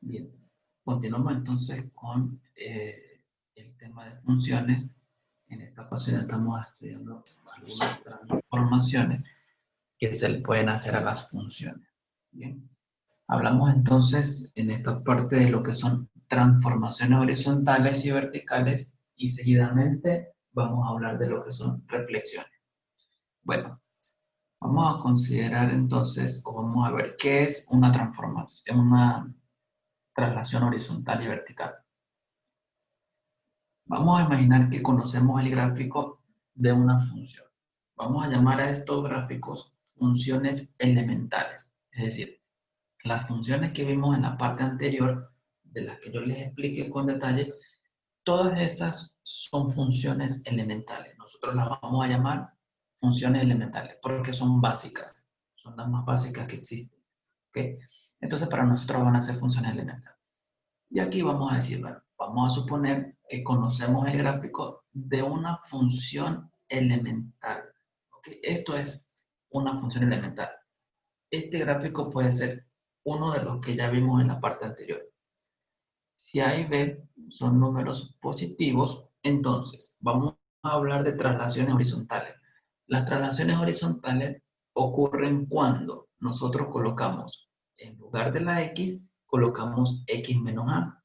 Bien, continuamos entonces con el tema de funciones. En esta ocasión estamos estudiando algunas transformaciones que se le pueden hacer a las funciones. Bien, hablamos entonces en esta parte de lo que son transformaciones horizontales y verticales y seguidamente vamos a hablar de lo que son reflexiones. Bueno, vamos a considerar entonces, o vamos a ver qué es una transformación, una traslación horizontal y vertical. Vamos a imaginar que conocemos el gráfico de una función. Vamos a llamar a estos gráficos funciones elementales. Es decir, las funciones que vimos en la parte anterior, de las que yo les expliqué con detalle, todas esas son funciones elementales. Nosotros las vamos a llamar funciones elementales porque son básicas. Son las más básicas que existen. ¿Okay? Entonces, para nosotros van a ser funciones elementales. Y aquí vamos a decir, bueno, vamos a suponer que conocemos el gráfico de una función elemental. ¿Okay? Esto es una función elemental. Este gráfico puede ser uno de los que ya vimos en la parte anterior. Si A y B son números positivos, entonces vamos a hablar de traslaciones horizontales. Las traslaciones horizontales ocurren cuando nosotros colocamos, en lugar de la X, colocamos X menos A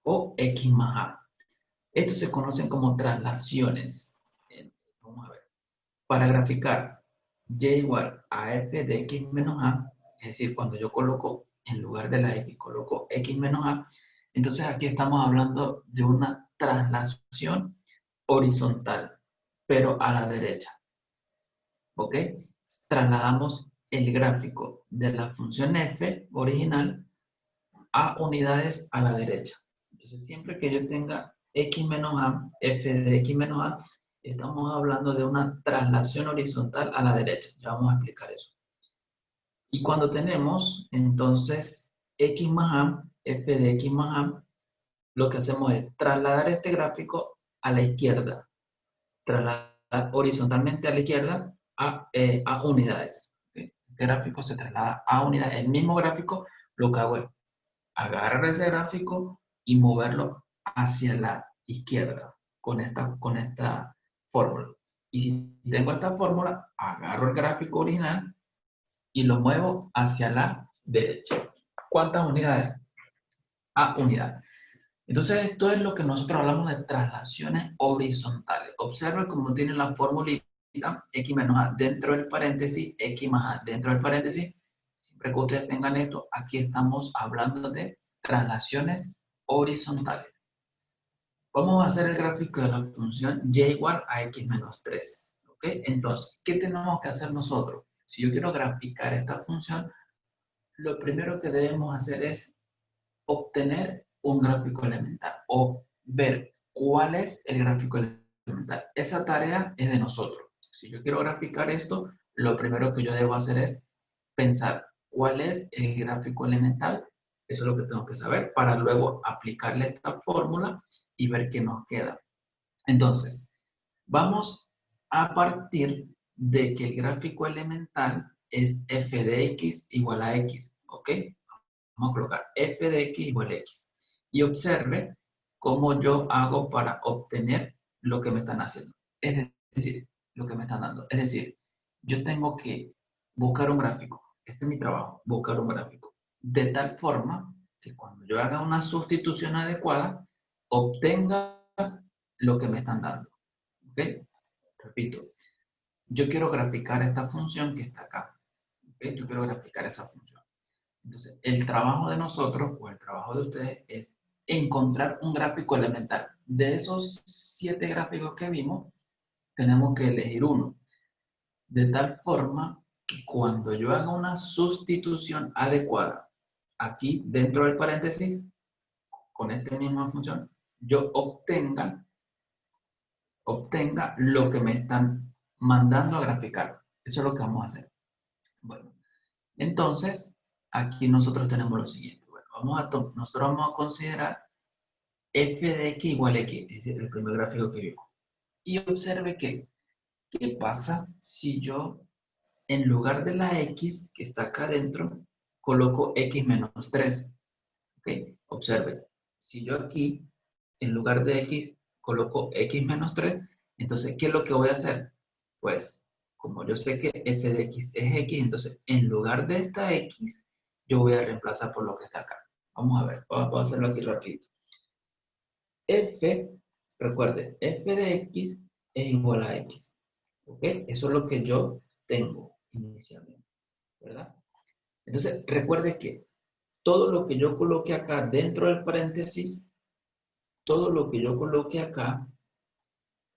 o X más A. Estos se conocen como traslaciones. Vamos a ver. Para graficar y igual a f de x menos a, es decir, cuando yo coloco en lugar de la x, coloco x menos a, entonces aquí estamos hablando de una traslación horizontal, pero a la derecha. ¿Ok? Trasladamos el gráfico de la función f original a unidades a la derecha. Entonces, siempre que yo tenga x menos a, f de x menos a, estamos hablando de una traslación horizontal a la derecha. Ya vamos a explicar eso. Y cuando tenemos, entonces, x más a, f de x más a, lo que hacemos es trasladar este gráfico a la izquierda. Trasladar horizontalmente a la izquierda a unidades. ¿Okay? Este gráfico se traslada a unidades. El mismo gráfico, lo que hago es agarrar ese gráfico y moverlo hacia la izquierda con esta fórmula. Y si tengo esta fórmula, agarro el gráfico original y lo muevo hacia la derecha. ¿Cuántas unidades? A unidades. Entonces, esto es lo que nosotros hablamos de traslaciones horizontales. Observen cómo tiene la formulita x menos a dentro del paréntesis, x más a dentro del paréntesis. Siempre que ustedes tengan esto, aquí estamos hablando de traslaciones horizontales. Vamos a hacer el gráfico de la función y igual a x menos 3. ¿Ok? Entonces, ¿qué tenemos que hacer nosotros? Si yo quiero graficar esta función, lo primero que debemos hacer es obtener un gráfico elemental o ver cuál es el gráfico elemental. Esa tarea es de nosotros. Si yo quiero graficar esto, lo primero que yo debo hacer es pensar cuál es el gráfico elemental. Eso es lo que tengo que saber para luego aplicarle esta fórmula y ver qué nos queda. Entonces, vamos a partir de que el gráfico elemental es f de x igual a x. ¿Ok? Vamos a colocar f de x igual a x. Y observe cómo yo hago para obtener lo que me están haciendo. Es decir, lo que me están dando. Es decir, yo tengo que buscar un gráfico. Este es mi trabajo, buscar un gráfico. De tal forma que cuando yo haga una sustitución adecuada, obtenga lo que me están dando. ¿Ok? Repito, yo quiero graficar esta función que está acá. ¿Ok? Yo quiero graficar esa función. Entonces, el trabajo de nosotros o el trabajo de ustedes es encontrar un gráfico elemental. De esos 7 gráficos que vimos, tenemos que elegir uno. De tal forma que cuando yo haga una sustitución adecuada, aquí dentro del paréntesis, con esta misma función, yo obtenga lo que me están mandando a graficar. Eso es lo que vamos a hacer. Bueno, entonces, aquí nosotros tenemos lo siguiente. Bueno, nosotros vamos a considerar f de x igual a x, es decir, el primer gráfico que vimos. Y observe que, ¿qué pasa si yo, en lugar de la x que está acá adentro, coloco x menos 3? ¿Ok? Observe, si yo aquí, en lugar de x, coloco x menos 3, entonces, ¿qué es lo que voy a hacer? Pues, como yo sé que f de x es x, entonces, en lugar de esta x, yo voy a reemplazar por lo que está acá. Vamos a ver, vamos a hacerlo aquí rapidito. F, recuerde, f de x es igual a x. ¿Ok? Eso es lo que yo tengo inicialmente, ¿verdad? Entonces, recuerde que todo lo que yo coloque acá dentro del paréntesis, todo lo que yo coloque acá,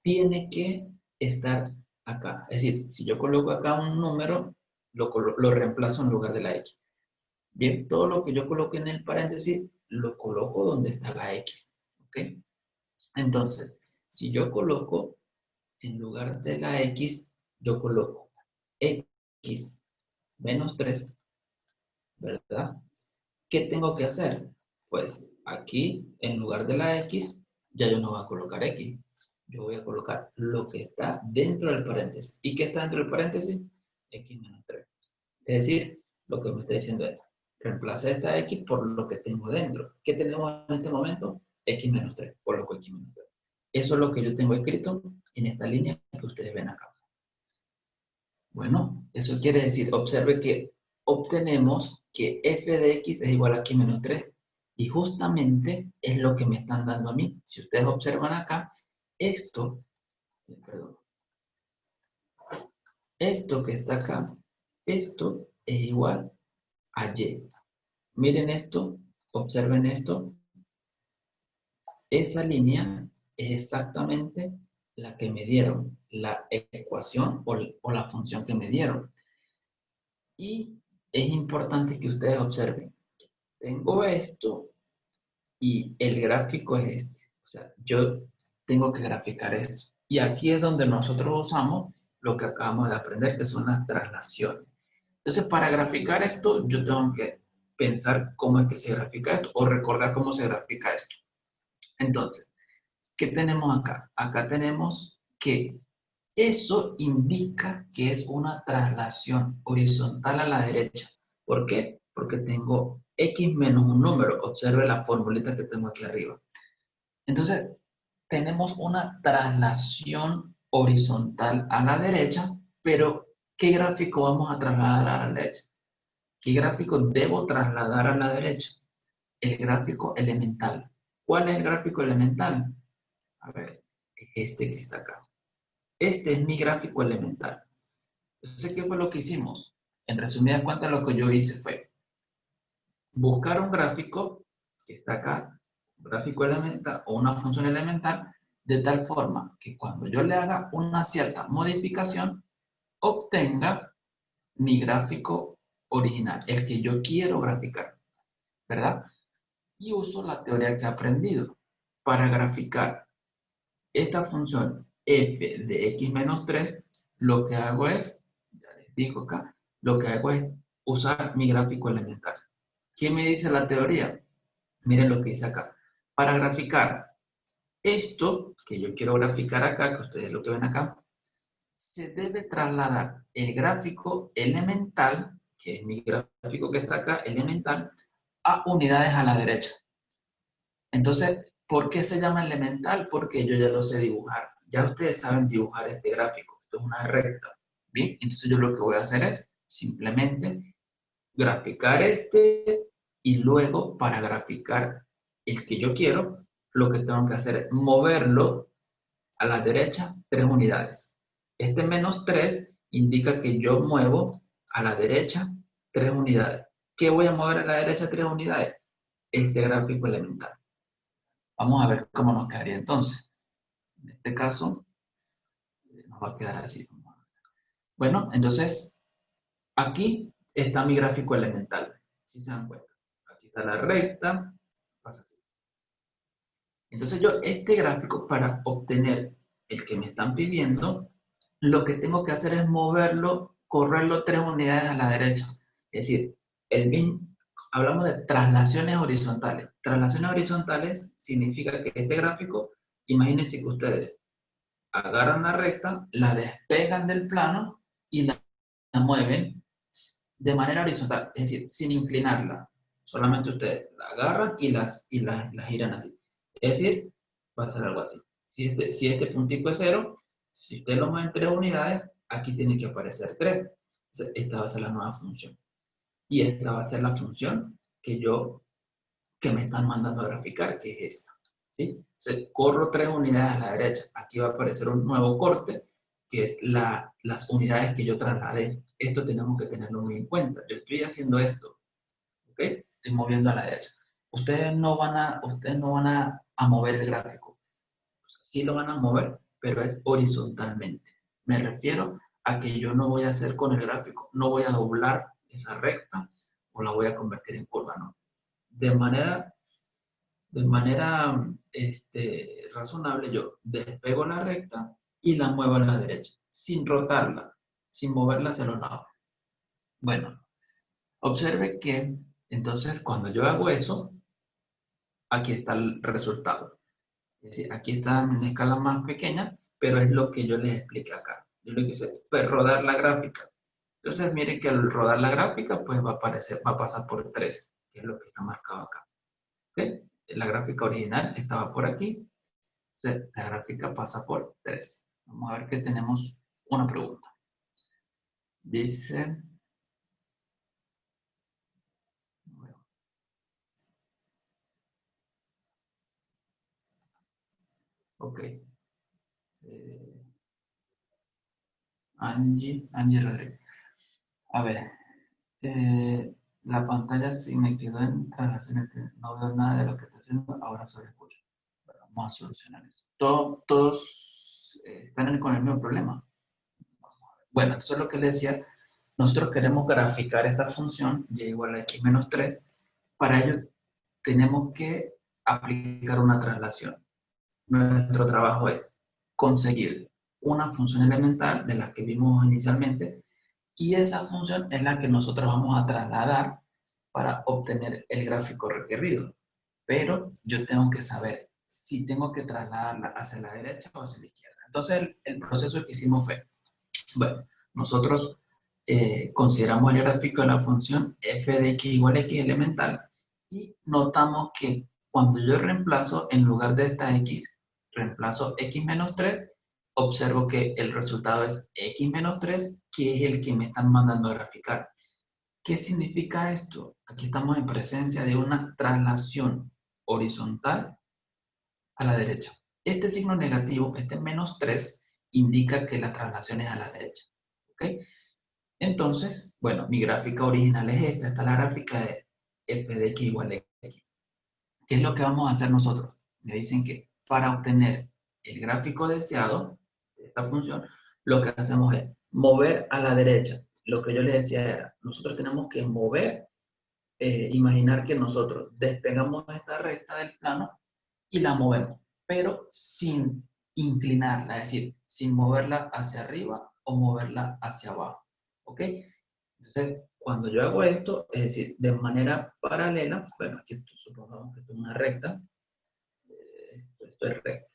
tiene que estar acá. Es decir, si yo coloco acá un número, lo reemplazo en lugar de la x. Bien, todo lo que yo coloque en el paréntesis, lo coloco donde está la x. ¿Ok? Entonces, si yo coloco, en lugar de la x, yo coloco x menos 3, ¿verdad? ¿Qué tengo que hacer? Pues aquí, en lugar de la x, ya yo no voy a colocar x. Yo voy a colocar lo que está dentro del paréntesis. ¿Y qué está dentro del paréntesis? X menos 3. Es decir, lo que me está diciendo es, reemplaza esta x por lo que tengo dentro. ¿Qué tenemos en este momento? X menos 3. Coloco x menos 3. Eso es lo que yo tengo escrito en esta línea que ustedes ven acá. Bueno, eso quiere decir, observe que obtenemos que f de x es igual a x menos 3. Y justamente es lo que me están dando a mí. Si ustedes observan acá, esto, perdón, esto que está acá, esto es igual a y. Miren esto, observen esto. Esa línea es exactamente la que me dieron, la ecuación o la función que me dieron. Y es importante que ustedes observen. Tengo esto y el gráfico es este. O sea, yo tengo que graficar esto. Y aquí es donde nosotros usamos lo que acabamos de aprender, que son las traslaciones. Entonces, para graficar esto, yo tengo que pensar cómo es que se grafica esto o recordar cómo se grafica esto. Entonces, ¿qué tenemos acá? Acá tenemos que eso indica que es una traslación horizontal a la derecha. ¿Por qué? Porque tengo x menos un número. Observe la formulita que tengo aquí arriba. Entonces, tenemos una traslación horizontal a la derecha, pero ¿qué gráfico vamos a trasladar a la derecha? ¿Qué gráfico debo trasladar a la derecha? El gráfico elemental. ¿Cuál es el gráfico elemental? A ver, este que está acá. Este es mi gráfico elemental. Entonces, ¿qué fue lo que hicimos? En resumidas cuentas, lo que yo hice fue buscar un gráfico que está acá, un gráfico elemental o una función elemental, de tal forma que cuando yo le haga una cierta modificación, obtenga mi gráfico original, el que yo quiero graficar, ¿verdad? Y uso la teoría que he aprendido para graficar esta función f de x menos 3, lo que hago es, ya les digo acá, lo que hago es usar mi gráfico elemental. ¿Qué me dice la teoría? Miren lo que dice acá. Para graficar esto, que yo quiero graficar acá, que ustedes lo que ven acá, se debe trasladar el gráfico elemental, que es mi gráfico que está acá, elemental, a unidades a la derecha. Entonces, ¿por qué se llama elemental? Porque yo ya lo sé dibujar. Ya ustedes saben dibujar este gráfico. Esto es una recta. ¿Bien? Entonces yo lo que voy a hacer es simplemente graficar este y luego para graficar el que yo quiero, lo que tengo que hacer es moverlo a la derecha 3 unidades. Este menos 3 indica que yo muevo a la derecha 3 unidades. ¿Qué voy a mover a la derecha 3 unidades? Este gráfico elemental. Vamos a ver cómo nos quedaría entonces. En este caso, nos va a quedar así. Bueno, entonces, aquí está mi gráfico elemental, si se dan cuenta. Aquí está la recta, pasa así. Entonces yo, este gráfico, para obtener el que me están pidiendo, lo que tengo que hacer es moverlo, correrlo 3 unidades a la derecha. Es decir, hablamos de traslaciones horizontales. Traslaciones horizontales significa que este gráfico, imagínense que ustedes agarran la recta, la despegan del plano y la mueven de manera horizontal, es decir, sin inclinarla. Solamente ustedes la agarran y las giran así. Es decir, va a ser algo así. Si este puntico es 0, si usted lo mueve en 3 unidades, aquí tiene que aparecer 3. Entonces, esta va a ser la nueva función. Y esta va a ser la función que me están mandando a graficar, que es esta. ¿Sí? Entonces, corro 3 unidades a la derecha. Aquí va a aparecer un nuevo corte, que es las unidades que yo trasladé. Esto tenemos que tenerlo muy en cuenta. Yo estoy haciendo esto, ¿ok? Estoy moviendo a la derecha. Ustedes no van a mover el gráfico. Sí lo van a mover, pero es horizontalmente. Me refiero a que yo no voy a hacer con el gráfico, no voy a doblar esa recta o la voy a convertir en curva, no. De manera razonable, yo despego la recta y la muevo a la derecha, sin rotarla, sin moverla hacia los lados. Bueno, observe que entonces cuando yo hago eso, aquí está el resultado. Es decir, aquí está en escala más pequeña, pero es lo que yo les expliqué acá. Yo lo que hice fue rodar la gráfica. Entonces, miren que al rodar la gráfica, pues va a pasar por 3, que es lo que está marcado acá. ¿Ok? La gráfica original estaba por aquí. Entonces, la gráfica pasa por 3. Vamos a ver que tenemos una pregunta. Dice... Ok. Angie Rodríguez. A ver, la pantalla sí me quedó en traslación, no veo nada de lo que está haciendo, ahora solo escucho. Bueno, vamos a solucionar eso. Todos están con el mismo problema. Bueno, eso es lo que les decía. Nosotros queremos graficar esta función, y igual a x menos 3. Para ello tenemos que aplicar una traslación. Nuestro trabajo es conseguir una función elemental de la que vimos inicialmente, y esa función es la que nosotros vamos a trasladar para obtener el gráfico requerido. Pero yo tengo que saber si tengo que trasladarla hacia la derecha o hacia la izquierda. Entonces el proceso que hicimos fue, bueno, nosotros consideramos el gráfico de la función f de x igual a x elemental y notamos que cuando yo reemplazo, en lugar de esta x, reemplazo x menos 3, observo que el resultado es x menos 3, que es el que me están mandando a graficar. ¿Qué significa esto? Aquí estamos en presencia de una traslación horizontal a la derecha. Este signo negativo, este menos 3, indica que la traslación es a la derecha. ¿Ok? Entonces, bueno, mi gráfica original es esta. Esta es la gráfica de f de x igual a x. ¿Qué es lo que vamos a hacer nosotros? Me dicen que para obtener el gráfico deseado de esta función, lo que hacemos es mover a la derecha. Lo que yo les decía era, nosotros tenemos que mover, imaginar que nosotros despegamos esta recta del plano y la movemos, pero sin inclinarla, es decir, sin moverla hacia arriba o moverla hacia abajo. ¿Ok? Entonces, cuando yo hago esto, es decir, de manera paralela, bueno, aquí supongamos que esto es una recta, esto es recta,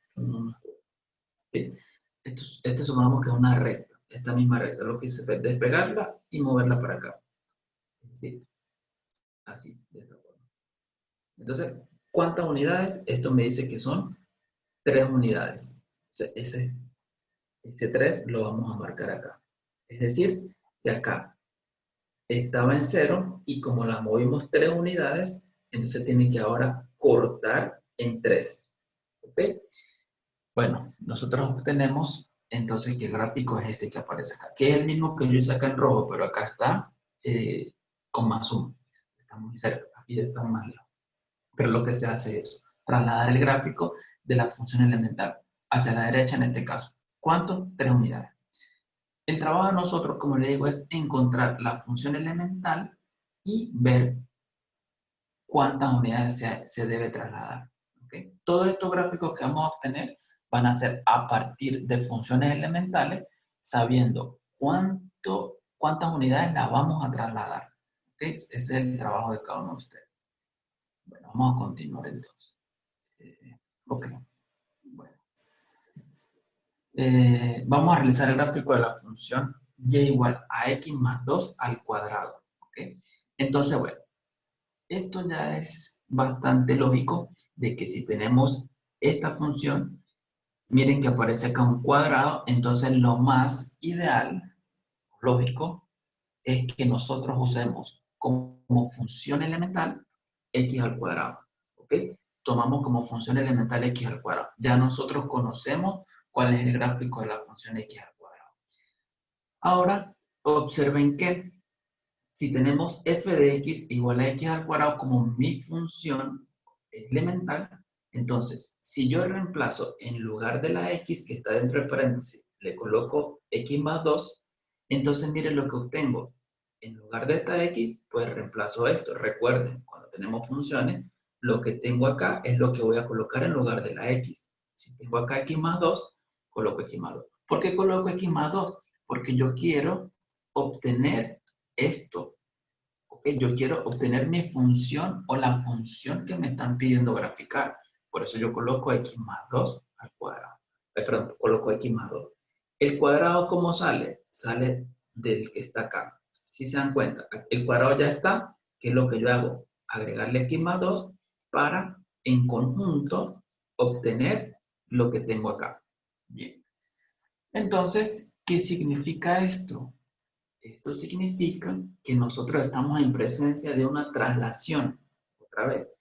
¿sí? Esto supongamos que es una recta, esta misma recta, lo que hice fue despegarla y moverla para acá, ¿sí? Así, de esta forma. Entonces, ¿cuántas unidades? Esto me dice que son 3 unidades. O sea, ese 3 lo vamos a marcar acá. Es decir, de acá estaba en 0 y como la movimos 3 unidades, entonces tiene que ahora cortar en 3. ¿Ok? Bueno, nosotros obtenemos entonces que el gráfico es este que aparece acá, que es el mismo que yo hice acá en rojo, pero acá está con más zoom. Está muy cerca, aquí ya está más lejos. Pero lo que se hace es trasladar el gráfico de la función elemental hacia la derecha en este caso. ¿Cuánto? 3 unidades. El trabajo de nosotros, como le digo, es encontrar la función elemental y ver cuántas unidades se debe trasladar. ¿Okay? Todos estos gráficos que vamos a obtener van a ser a partir de funciones elementales, sabiendo cuántas unidades las vamos a trasladar. ¿Okay? Ese es el trabajo de cada uno de ustedes. Bueno, vamos a continuar entonces. Ok. Bueno. Vamos a realizar el gráfico de la función y igual a x más 2 al cuadrado. ¿Okay? Entonces, bueno, Esto ya es bastante lógico de que si tenemos esta función, miren que aparece acá un cuadrado, entonces lo más ideal, lógico, es que nosotros usemos como función elemental x al cuadrado, ¿ok? Tomamos como función elemental x al cuadrado. Ya nosotros conocemos cuál es el gráfico de la función x al cuadrado. Ahora, observen que si tenemos f de x igual a x al cuadrado como mi función elemental, entonces, si yo reemplazo en lugar de la x que está dentro del paréntesis, le coloco x más 2, entonces miren lo que obtengo. En lugar de esta x, pues reemplazo esto. Recuerden, cuando tenemos funciones, lo que tengo acá es lo que voy a colocar en lugar de la x. Si tengo acá x más 2, coloco x más 2. ¿Por qué coloco x más 2? Porque yo quiero obtener esto. ¿Okay? Yo quiero obtener mi función o la función que me están pidiendo graficar. Por eso yo coloco x más 2 al cuadrado. Perdón, coloco x más 2. ¿El cuadrado cómo sale? Sale del que está acá. Si se dan cuenta, el cuadrado ya está. ¿Qué es lo que yo hago? Agregarle x más 2 para, en conjunto, obtener lo que tengo acá. Bien. Entonces, ¿qué significa esto? Esto significa que nosotros estamos en presencia de una traslación, otra vez.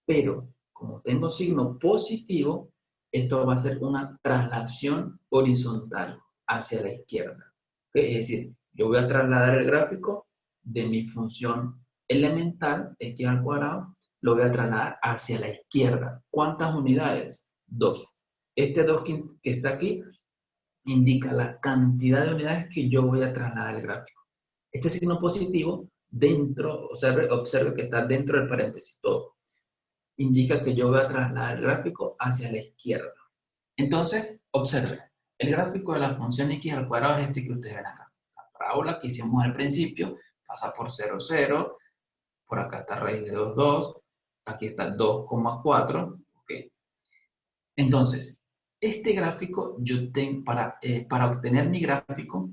Pero, como tengo signo positivo, esto va a ser una traslación horizontal hacia la izquierda. Es decir, yo voy a trasladar el gráfico de mi función elemental, x al cuadrado, lo voy a trasladar hacia la izquierda. ¿Cuántas unidades? 2. Este 2 que está aquí indica la cantidad de unidades que yo voy a trasladar al gráfico. Este signo positivo, dentro, observe que está dentro del paréntesis, todo. Indica que yo voy a trasladar el gráfico hacia la izquierda. Entonces, observe, el gráfico de la función x al cuadrado es este que ustedes ven acá. La parábola que hicimos al principio pasa por 0, 0, por acá está raíz de 2, 2, aquí está 2,4, ok. Entonces, este gráfico, yo tengo, para obtener mi gráfico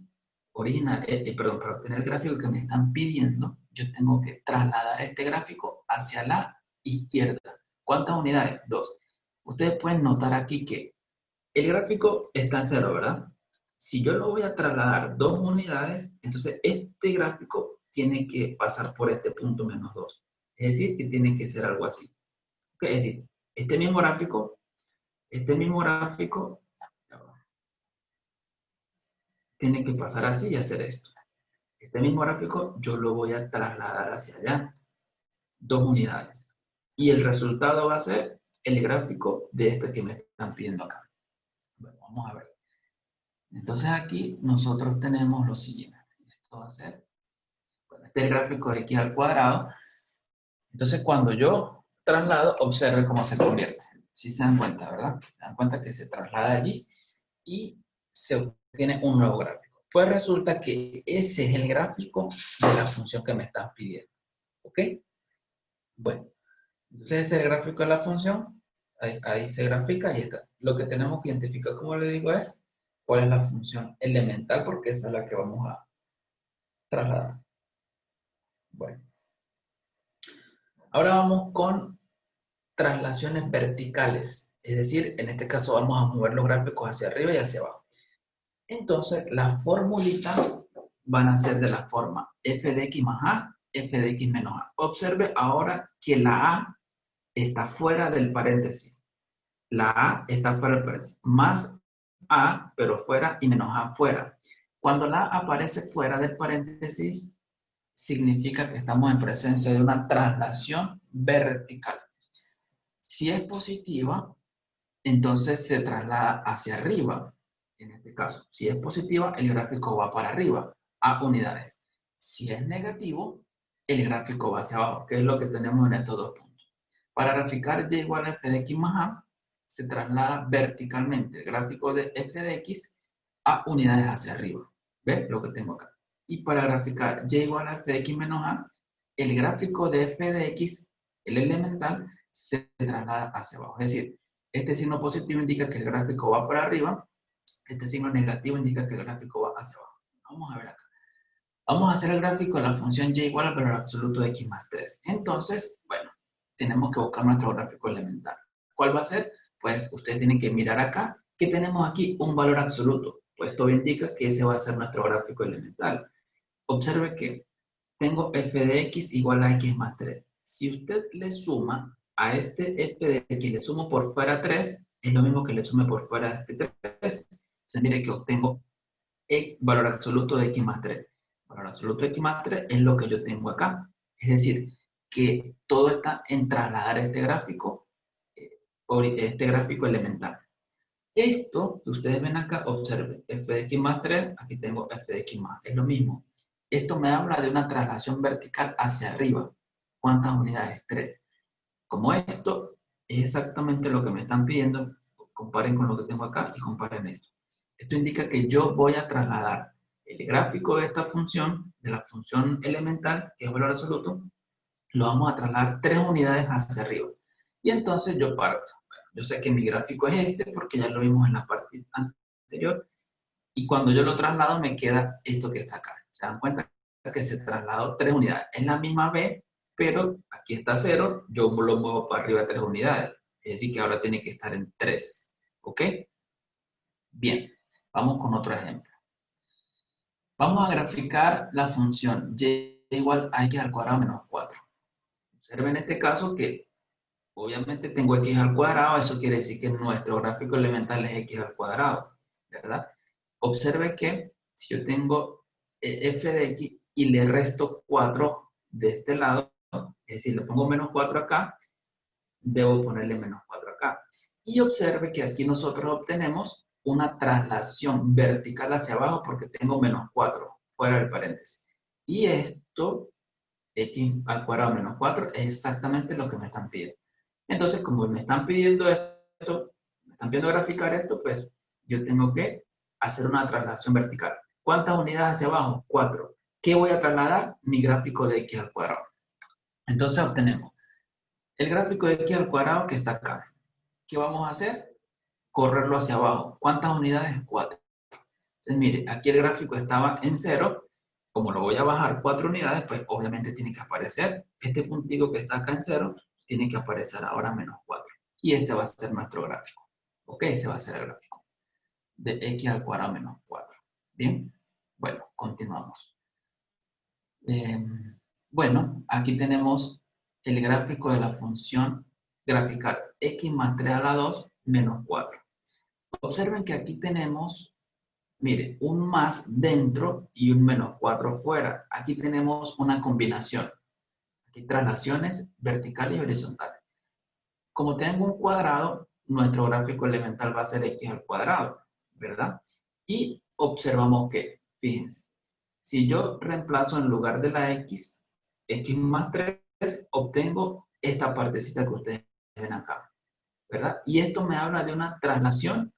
original, para obtener el gráfico que me están pidiendo, yo tengo que trasladar este gráfico hacia la izquierda. ¿Cuántas unidades? 2. Ustedes pueden notar aquí que el gráfico está en 0, ¿verdad? Si yo lo voy a trasladar 2 unidades, entonces este gráfico tiene que pasar por este punto menos 2. Es decir, que tiene que ser algo así. Es decir, este mismo gráfico tiene que pasar así y hacer esto. Este mismo gráfico yo lo voy a trasladar hacia allá, 2 unidades. Y el resultado va a ser el gráfico de este que me están pidiendo acá. Bueno, vamos a ver. Entonces aquí nosotros tenemos lo siguiente. Esto va a ser, bueno, este es el gráfico de x al cuadrado. Entonces cuando yo traslado, observe cómo se convierte. Si se dan cuenta, ¿verdad? Se dan cuenta que se traslada allí y se obtiene un nuevo gráfico. Pues resulta que ese es el gráfico de la función que me están pidiendo. ¿Ok? Bueno, entonces ese es el gráfico de la función. Ahí se grafica y está. Lo que tenemos que identificar, como le digo, es cuál es la función elemental, porque esa es la que vamos a trasladar. Bueno, ahora vamos con traslaciones verticales. Es decir, en este caso vamos a mover los gráficos hacia arriba y hacia abajo. Entonces, las formulitas van a ser de la forma f de x más a, f de x menos a. Observe ahora que la a está fuera del paréntesis. La a está fuera del paréntesis. Más a, pero fuera, y menos a fuera. Cuando la a aparece fuera del paréntesis, significa que estamos en presencia de una traslación vertical. Si es positiva, entonces se traslada hacia arriba. En este caso, si es positiva, el gráfico va para arriba, a unidades. Si es negativo, el gráfico va hacia abajo, que es lo que tenemos en estos dos puntos. Para graficar y igual a f de x más a, se traslada verticalmente el gráfico de f de x a unidades hacia arriba. ¿Ves lo que tengo acá? Y para graficar y igual a f de x menos a, el gráfico de f de x, el elemental, se traslada hacia abajo. Es decir, este signo positivo indica que el gráfico va para arriba, este signo negativo indica que el gráfico va hacia abajo. Vamos a ver acá. Vamos a hacer el gráfico de la función y igual al valor absoluto de x más 3. Entonces, bueno, tenemos que buscar nuestro gráfico elemental. ¿Cuál va a ser? Pues ustedes tienen que mirar acá que tenemos aquí un valor absoluto. Pues todo indica que ese va a ser nuestro gráfico elemental. Observe que tengo f de x igual a x más 3. Si usted le suma a este f de x, le sumo por fuera 3, es lo mismo que le sume por fuera este 3. Entonces mire que obtengo el valor absoluto de x más 3. El valor absoluto de x más 3 es lo que yo tengo acá. Es decir, que todo está en trasladar este gráfico elemental. Esto que ustedes ven acá, observen, f de x más 3, aquí tengo f de x más, es lo mismo. Esto me habla de una traslación vertical hacia arriba. ¿Cuántas unidades? 3. Como esto es exactamente lo que me están pidiendo, comparen con lo que tengo acá y comparen esto. Esto indica que yo voy a trasladar el gráfico de esta función, de la función elemental, que es valor absoluto, lo vamos a trasladar 3 unidades hacia arriba. Y entonces yo parto. Bueno, yo sé que mi gráfico es este porque ya lo vimos en la parte anterior. Y cuando yo lo traslado me queda esto que está acá. ¿Se dan cuenta? Que se trasladó 3 unidades. Es la misma B, pero aquí está 0, yo lo muevo para arriba 3 unidades. Es decir, que ahora tiene que estar en 3. ¿Ok? Bien, vamos con otro ejemplo. Vamos a graficar la función y igual a x al cuadrado menos 4. Observen en este caso que obviamente tengo x al cuadrado, eso quiere decir que nuestro gráfico elemental es x al cuadrado, ¿verdad? Observe que si yo tengo f de x y le resto 4 de este lado, es decir, le pongo menos 4 acá, debo ponerle menos 4 acá. Y observe que aquí nosotros obtenemos una traslación vertical hacia abajo porque tengo menos 4 fuera del paréntesis. Y esto, x al cuadrado menos 4, es exactamente lo que me están pidiendo. Entonces, como me están pidiendo esto, me están pidiendo graficar esto, pues yo tengo que hacer una traslación vertical. ¿Cuántas unidades hacia abajo? 4. ¿Qué voy a trasladar? Mi gráfico de x al cuadrado. Entonces obtenemos el gráfico de x al cuadrado que está acá. ¿Qué vamos a hacer? Correrlo hacia abajo. ¿Cuántas unidades? 4. Entonces, mire, aquí el gráfico estaba en 0. Como lo voy a bajar 4 unidades, pues obviamente tiene que aparecer este puntito que está acá en 0, tiene que aparecer ahora menos 4. Y este va a ser nuestro gráfico. Ok, ese va a ser el gráfico de x al cuadrado menos 4. Bien, bueno, continuamos. Bueno, aquí tenemos el gráfico de la función graficar x más 3 a la 2 menos 4. Observen que aquí tenemos, mire, un más dentro y un menos 4 fuera. Aquí tenemos una combinación. Aquí traslaciones verticales y horizontales. Como tengo un cuadrado, nuestro gráfico elemental va a ser x al cuadrado, ¿verdad? Y observamos que, fíjense, si yo reemplazo en lugar de la x más 3, obtengo esta partecita que ustedes ven acá, ¿verdad? Y esto me habla de una traslación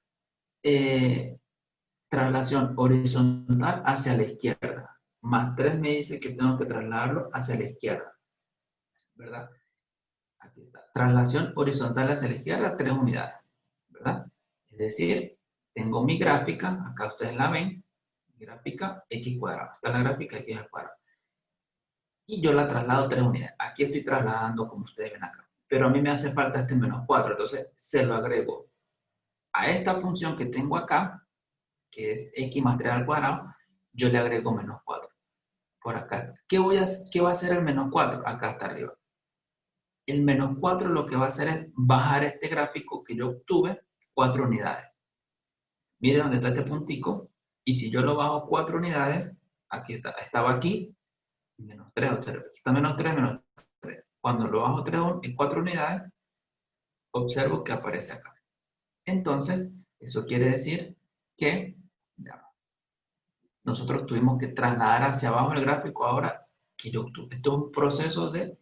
horizontal hacia la izquierda. Más 3 me dice que tengo que trasladarlo hacia la izquierda, ¿verdad? Aquí está. Traslación horizontal hacia la izquierda, 3 unidades, ¿verdad? Es decir, tengo mi gráfica, acá ustedes la ven, gráfica x cuadrado. Esta es la gráfica x al cuadrado. Y yo la traslado 3 unidades. Aquí estoy trasladando como ustedes ven acá. Pero a mí me hace falta este menos 4, entonces se lo agrego a esta función que tengo acá, que es x más 3 al cuadrado, yo le agrego menos 4. Por acá. ¿Qué va a hacer el menos 4? Acá está arriba. El menos 4 lo que va a hacer es bajar este gráfico que yo obtuve 4 unidades. Mire dónde está este puntico. Y si yo lo bajo 4 unidades, aquí está, estaba aquí, menos 3, observe. Aquí está menos 3, menos 3. Cuando lo bajo 4 unidades, observo que aparece acá. Entonces, eso quiere decir que nosotros tuvimos que trasladar hacia abajo el gráfico ahora que yo obtuve. Esto es un proceso de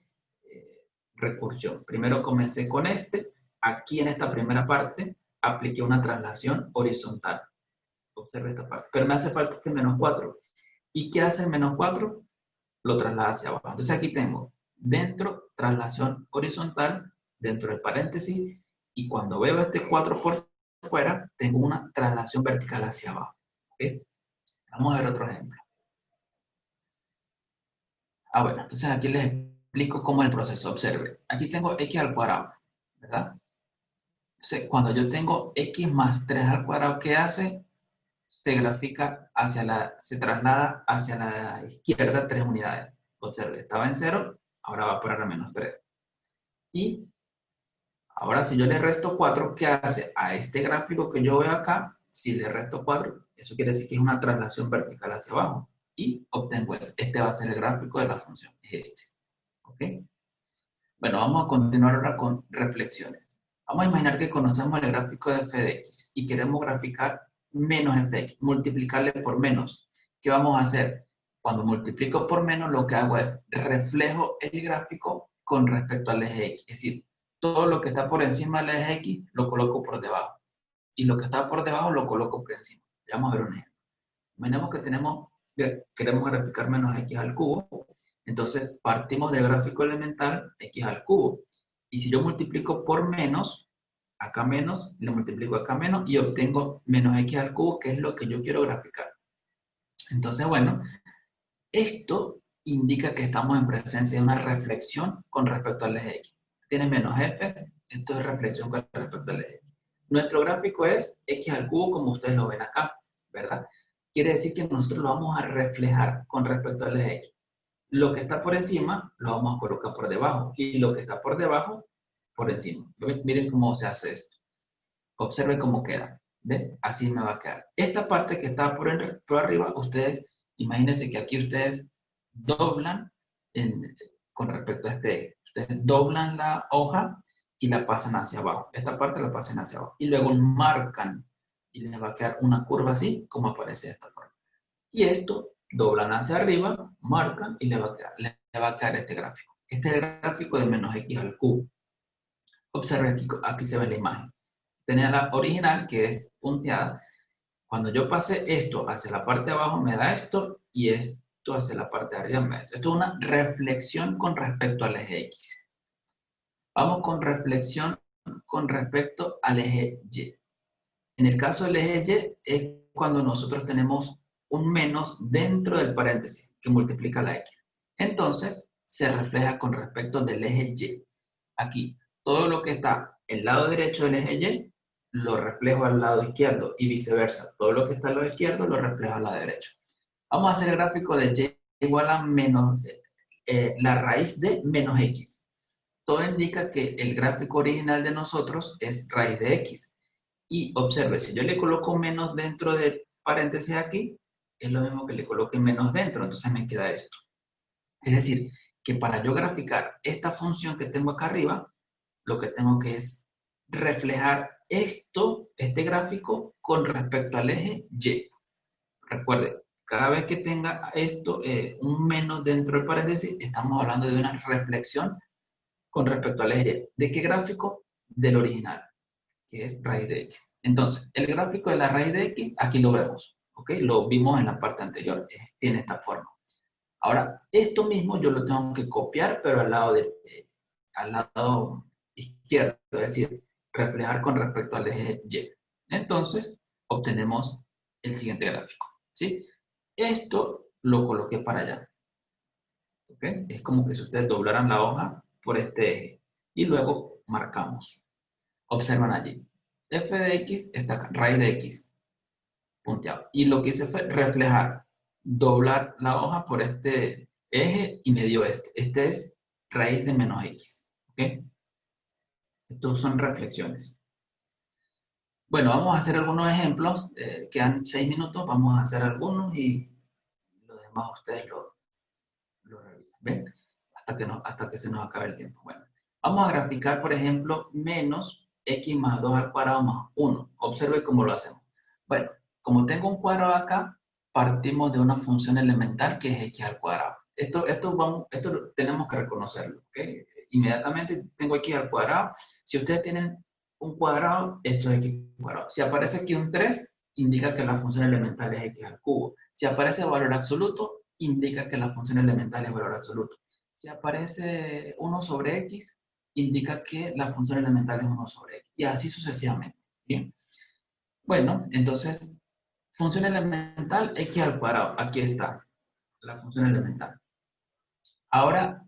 recursión. Primero comencé con este. Aquí en esta primera parte apliqué una traslación horizontal. Observe esta parte. Pero me hace falta este menos 4. ¿Y qué hace el menos 4? Lo traslada hacia abajo. Entonces aquí tengo dentro traslación horizontal, dentro del paréntesis, y cuando veo este 4 por fuera, tengo una traslación vertical hacia abajo. ¿Okay? Vamos a ver otro ejemplo. Bueno, entonces aquí les explico cómo es el proceso. Observe, aquí tengo x al cuadrado, ¿verdad? Entonces, cuando yo tengo x más 3 al cuadrado, ¿qué hace? Se grafica se traslada hacia la izquierda 3 unidades. Observe, estaba en 0, ahora va para menos 3. Y ahora si yo le resto 4, ¿qué hace? A este gráfico que yo veo acá, si le resto 4, eso quiere decir que es una traslación vertical hacia abajo. Y obtengo este va a ser el gráfico de la función, es este. ¿Ok? Bueno, vamos a continuar ahora con reflexiones. Vamos a imaginar que conocemos el gráfico de f de x y queremos graficar menos f de x, multiplicarle por menos. ¿Qué vamos a hacer? Cuando multiplico por menos, lo que hago es reflejo el gráfico con respecto al eje x. Es decir, todo lo que está por encima del eje x lo coloco por debajo. Y lo que está por debajo lo coloco por encima. Vamos a ver un ejemplo. Imaginemos que queremos graficar menos x al cubo. Entonces, partimos del gráfico elemental x al cubo. Y si yo multiplico por menos, acá menos, le multiplico acá menos y obtengo menos x al cubo, que es lo que yo quiero graficar. Entonces, bueno, esto indica que estamos en presencia de una reflexión con respecto al eje x. Tiene menos f, esto es reflexión con respecto al eje x. Nuestro gráfico es x al cubo, como ustedes lo ven acá, ¿verdad? Quiere decir que nosotros lo vamos a reflejar con respecto al eje x. Lo que está por encima lo vamos a colocar por debajo y lo que está por debajo por encima. Miren cómo se hace esto. Observen cómo queda. ¿Ves? Así me va a quedar. Esta parte que está por arriba, ustedes, imagínense que aquí ustedes doblan con respecto a este eje. Ustedes doblan la hoja y la pasan hacia abajo. Esta parte la pasan hacia abajo. Y luego marcan y les va a quedar una curva así como aparece de esta forma. Y esto doblan hacia arriba, marcan y le va a quedar este gráfico. Este es el gráfico de menos x al cubo. Observe aquí se ve la imagen. Tenía la original que es punteada. Cuando yo pase esto hacia la parte de abajo me da esto y esto hacia la parte de arriba me da esto. Esto es una reflexión con respecto al eje X. Vamos con reflexión con respecto al eje Y. En el caso del eje Y es cuando nosotros tenemos un menos dentro del paréntesis que multiplica la X. Entonces se refleja con respecto del eje Y. Aquí, todo lo que está el lado derecho del eje Y lo reflejo al lado izquierdo y viceversa. Todo lo que está al lado izquierdo lo reflejo al lado derecho. Vamos a hacer el gráfico de Y igual a menos, la raíz de menos X. Todo indica que el gráfico original de nosotros es raíz de X. Y observe, si yo le coloco menos dentro del paréntesis aquí, es lo mismo que le coloque menos dentro, entonces me queda esto. Es decir, que para yo graficar esta función que tengo acá arriba, lo que tengo que es reflejar este gráfico con respecto al eje Y. Recuerde, cada vez que tenga esto, un menos dentro del paréntesis, estamos hablando de una reflexión con respecto al eje Y. ¿De qué gráfico? Del original, que es raíz de x. Entonces, el gráfico de la raíz de x, aquí lo vemos, ¿ok? Lo vimos en la parte anterior, tiene esta forma. Ahora, esto mismo yo lo tengo que copiar, pero al lado izquierdo, es decir, reflejar con respecto al eje Y. Entonces, obtenemos el siguiente gráfico, ¿sí? Esto lo coloqué para allá, ¿ok? Es como que si ustedes doblaran la hoja por este eje y luego marcamos. Observan allí. F de x está acá, raíz de x, punteado. Y lo que hice fue reflejar, doblar la hoja por este eje y me dio este. Este es raíz de menos x. ¿Ok? Estos son reflexiones. Bueno, vamos a hacer algunos ejemplos. Quedan 6 minutos, vamos a hacer algunos y lo demás ustedes lo revisan. ¿Ven? Hasta que se nos acabe el tiempo. Bueno, vamos a graficar, por ejemplo, menos x más 2 al cuadrado más 1. Observe cómo lo hacemos. Bueno, como tengo un cuadrado acá, partimos de una función elemental que es x al cuadrado. Esto tenemos que reconocerlo, ¿ok? Inmediatamente tengo x al cuadrado. Si ustedes tienen un cuadrado, eso es x al cuadrado. Si aparece aquí un 3, indica que la función elemental es x al cubo. Si aparece valor absoluto, indica que la función elemental es valor absoluto. Si aparece 1 sobre x, indica que la función elemental es 1 sobre x. Y así sucesivamente. Bien. Bueno, entonces, función elemental x al cuadrado. Aquí está la función elemental. Ahora,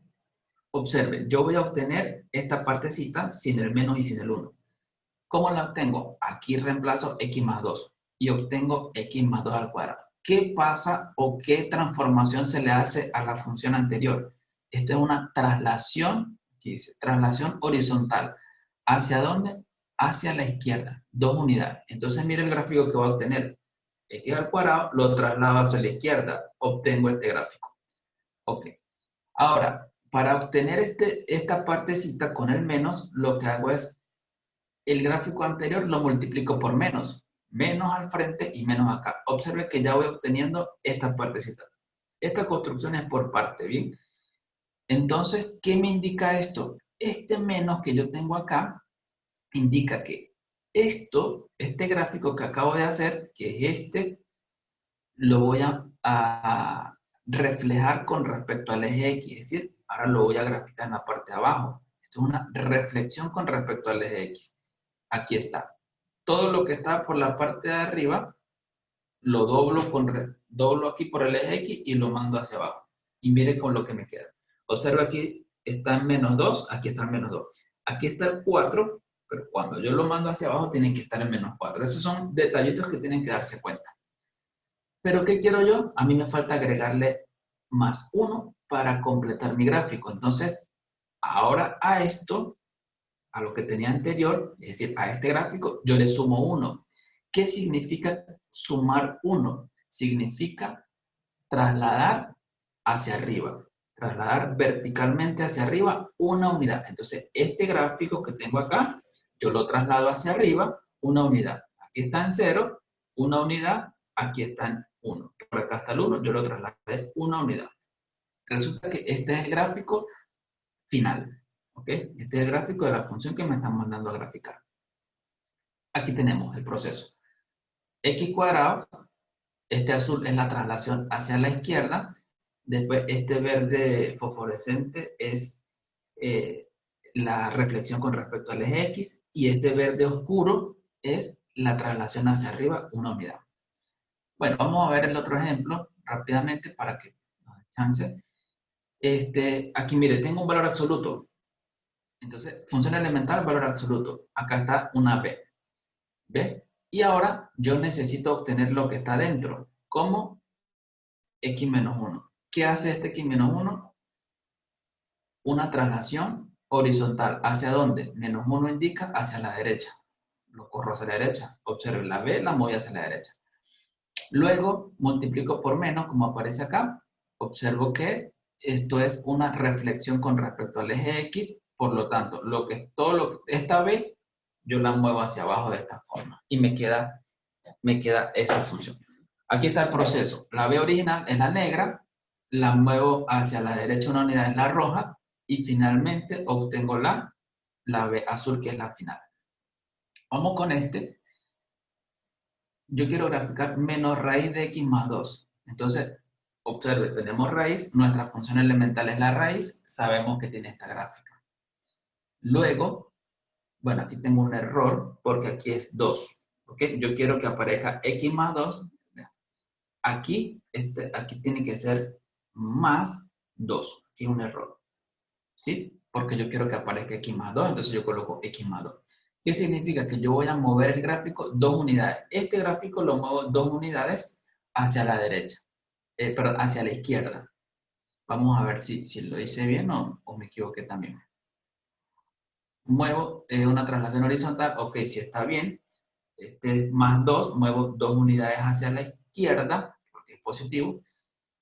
observe, yo voy a obtener esta partecita sin el menos y sin el 1. ¿Cómo la obtengo? Aquí reemplazo x más 2 y obtengo x más 2 al cuadrado. ¿Qué pasa o qué transformación se le hace a la función anterior? Esto es una traslación, aquí dice, traslación horizontal. ¿Hacia dónde? Hacia la izquierda, 2 unidades. Entonces, mire el gráfico que voy a obtener. X al cuadrado lo traslado hacia la izquierda, obtengo este gráfico. Ok. Ahora, para obtener esta partecita con el menos, lo que hago es el gráfico anterior lo multiplico por menos. Menos al frente y menos acá. Observe que ya voy obteniendo esta partecita. Esta construcción es por parte, ¿bien? Entonces, ¿qué me indica esto? Este menos que yo tengo acá indica que este gráfico que acabo de hacer, que es este, lo voy a reflejar con respecto al eje X. Es decir, ahora lo voy a graficar en la parte de abajo. Esto es una reflexión con respecto al eje X. Aquí está. Todo lo que está por la parte de arriba, lo doblo aquí por el eje X y lo mando hacia abajo. Y mire con lo que me queda. Observa aquí está en menos 2, aquí está en menos 2. Aquí está el 4, pero cuando yo lo mando hacia abajo tienen que estar en menos 4. Esos son detallitos que tienen que darse cuenta. ¿Pero qué quiero yo? A mí me falta agregarle más 1 para completar mi gráfico. Entonces, ahora a esto, a lo que tenía anterior, es decir, a este gráfico, yo le sumo 1. ¿Qué significa sumar 1? Significa trasladar hacia arriba, trasladar verticalmente hacia arriba una unidad. Entonces, este gráfico que tengo acá, yo lo traslado hacia arriba una unidad. Aquí está en 0, una unidad, aquí está en 1. Por acá está el 1, yo lo trasladé una unidad. Resulta que este es el gráfico final. ¿Ok? Este es el gráfico de la función que me están mandando a graficar. Aquí tenemos el proceso. X cuadrado, este azul es la traslación hacia la izquierda, después este verde fosforescente es la reflexión con respecto al eje X, y este verde oscuro es la traslación hacia arriba, una unidad. Bueno, vamos a ver el otro ejemplo rápidamente para que nos dé chance. Aquí, mire, tengo un valor absoluto. Entonces, función elemental, valor absoluto. Acá está una B. ¿Ve? Y ahora yo necesito obtener lo que está dentro. ¿Cómo? X menos 1. ¿Qué hace este X menos 1? Una traslación horizontal. ¿Hacia dónde? Menos 1 indica hacia la derecha. Lo corro hacia la derecha. Observe, la B la mueve hacia la derecha. Luego multiplico por menos, como aparece acá. Observo que esto es una reflexión con respecto al eje X. Por lo tanto, esta B yo la muevo hacia abajo de esta forma. Y me queda esa función. Aquí está el proceso. La B original es la negra, la muevo hacia la derecha una unidad es la roja, y finalmente obtengo la B azul, que es la final. Vamos con este. Yo quiero graficar menos raíz de x más 2. Entonces, observe, tenemos raíz, nuestra función elemental es la raíz, sabemos que tiene esta gráfica. Luego, bueno, aquí tengo un error porque aquí es 2. ¿Ok? Yo quiero que aparezca x más 2. Aquí tiene que ser más 2. Aquí es un error. ¿Sí? Porque yo quiero que aparezca x más 2, entonces yo coloco x más 2. ¿Qué significa? Que yo voy a mover el gráfico 2 unidades. Este gráfico lo muevo 2 unidades hacia la derecha, perdón, hacia la izquierda. Vamos a ver si lo hice bien o me equivoqué también. Muevo una traslación horizontal, ok, si está bien. Más 2, muevo 2 unidades hacia la izquierda, porque es positivo.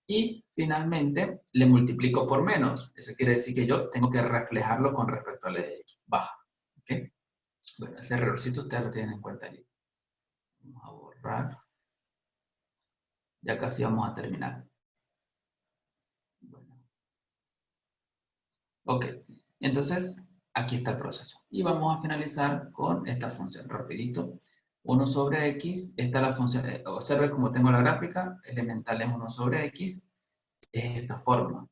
Y finalmente le multiplico por menos. Eso quiere decir que yo tengo que reflejarlo con respecto al eje X. Baja. ¿Okay? Bueno, ese errorcito ustedes lo tienen en cuenta allí. Vamos a borrar. Ya casi vamos a terminar. Bueno. Ok. Entonces, aquí está el proceso. Y vamos a finalizar con esta función. Rapidito. 1 sobre x. Esta es la función. Observe cómo tengo la gráfica. Elemental es 1 sobre x. Es esta forma.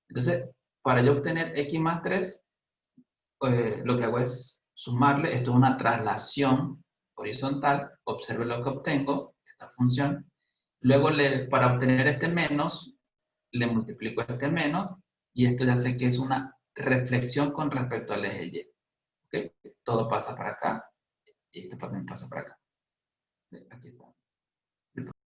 Entonces, para yo obtener x más 3, lo que hago es sumarle. Esto es una traslación horizontal. Observe lo que obtengo, esta función. Luego, para obtener este menos, le multiplico este menos Y esto ya sé que es una reflexión con respecto al eje Y. ¿Ok? Todo pasa para acá y esto también pasa para acá. Aquí está.